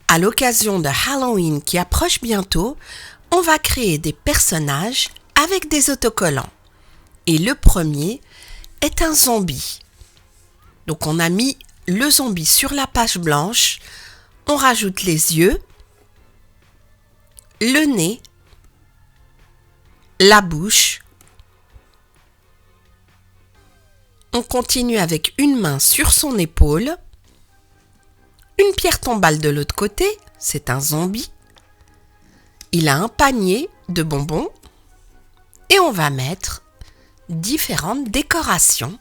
À l'occasion de Halloween qui approche bientôt, on va créer des personnages avec des autocollants. Et le premier est un zombie. Donc on a mis le zombie sur la page blanche, on rajoute les yeux, le nez, la bouche. On continue avec une main sur son épaule, une pierre tombale de l'autre côté, c'est un zombie. Il a un panier de bonbons et on va mettre différentes décorations,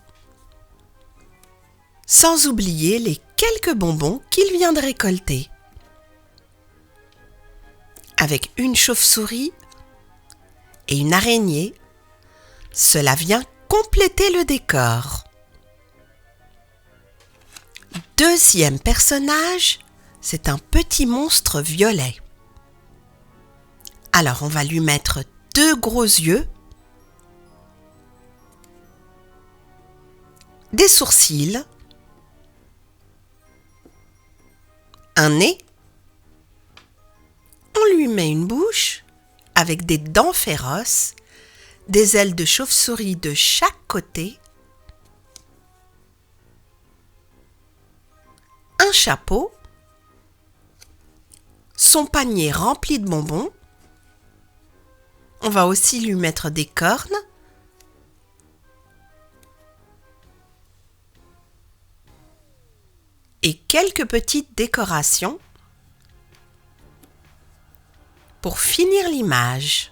sans oublier les quelques bonbons qu'il vient de récolter. Avec une chauve-souris et une araignée, cela vient compléter le décor. Deuxième personnage, c'est un petit monstre violet. Alors on va lui mettre 2 gros yeux, des sourcils, un nez, on lui met une bouche avec des dents féroces, des ailes de chauve-souris de chaque côté, un chapeau, son panier rempli de bonbons. On va aussi lui mettre des cornes, et quelques petites décorations pour finir l'image.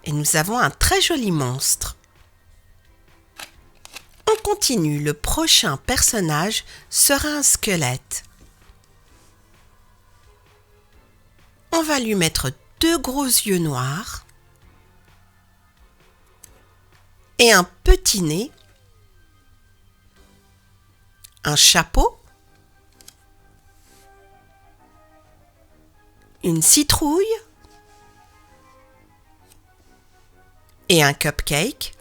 Et nous avons un très joli monstre. On continue, le prochain personnage sera un squelette. On va lui mettre 2 gros yeux noirs et un petit nez, un chapeau, une citrouille et un cupcake.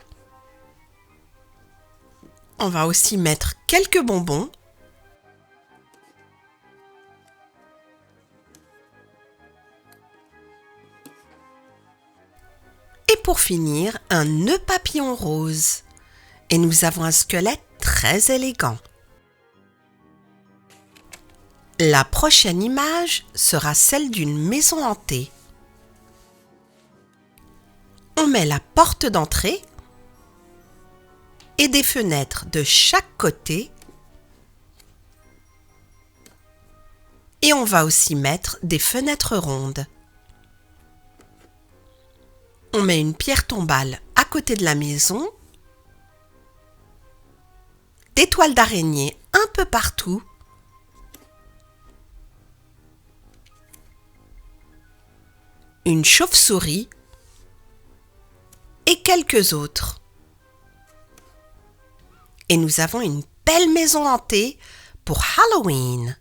On va aussi mettre quelques bonbons. Et pour finir, un nœud papillon rose. Et nous avons un squelette très élégant. La prochaine image sera celle d'une maison hantée. On met la porte d'entrée et des fenêtres de chaque côté. Et on va aussi mettre des fenêtres rondes. On met une pierre tombale à côté de la maison, des toiles d'araignée un peu partout, une chauve-souris et quelques autres. Et nous avons une belle maison hantée pour Halloween.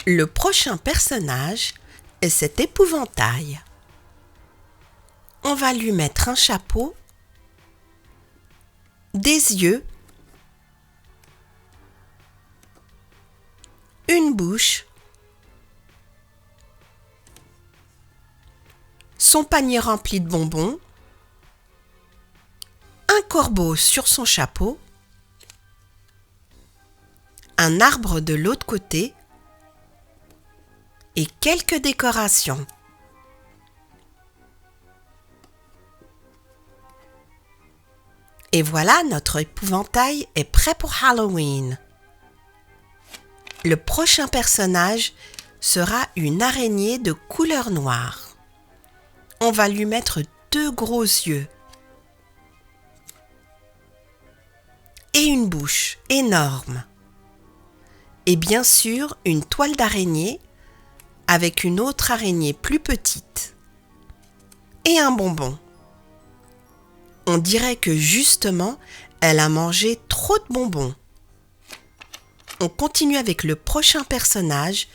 Le prochain personnage est cet épouvantail. On va lui mettre un chapeau, des yeux, une bouche, son panier rempli de bonbons, un corbeau sur son chapeau, un arbre de l'autre côté et quelques décorations. Et voilà, notre épouvantail est prêt pour Halloween. Le prochain personnage sera une araignée de couleur noire. On va lui mettre 2 gros yeux et une bouche énorme. Et bien sûr, une toile d'araignée avec une autre araignée plus petite et un bonbon. On dirait que justement, elle a mangé trop de bonbons. On continue avec le prochain personnage,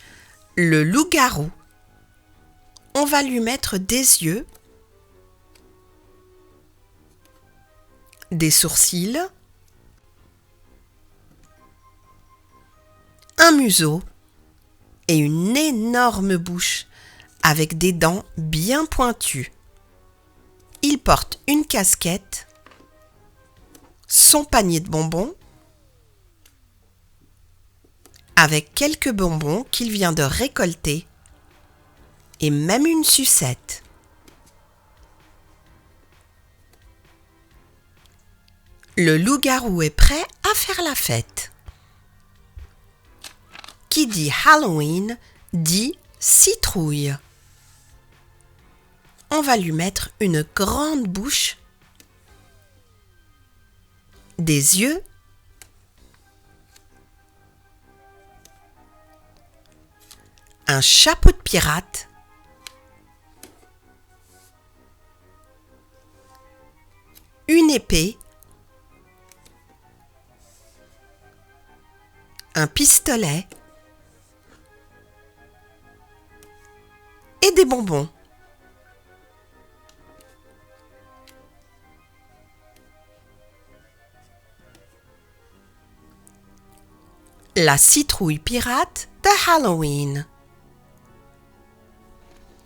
le loup-garou. On va lui mettre des yeux, des sourcils, un museau et une énorme bouche avec des dents bien pointues. Il porte une casquette, son panier de bonbons, avec quelques bonbons qu'il vient de récolter et même une sucette. Le loup-garou est prêt à faire la fête. Qui dit Halloween dit citrouille. On va lui mettre une grande bouche, des yeux, un chapeau de pirate, une épée, un pistolet et des bonbons. La citrouille pirate de Halloween.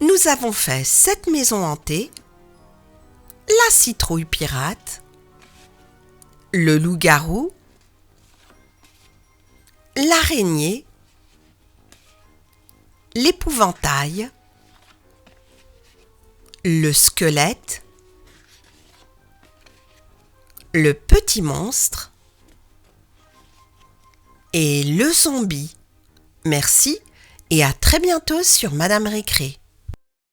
Nous avons fait 7 maisons hantées, la citrouille pirate, le loup-garou, l'araignée, l'épouvantail, le squelette, le petit monstre et le zombie. Merci et à très bientôt sur Madame Récré.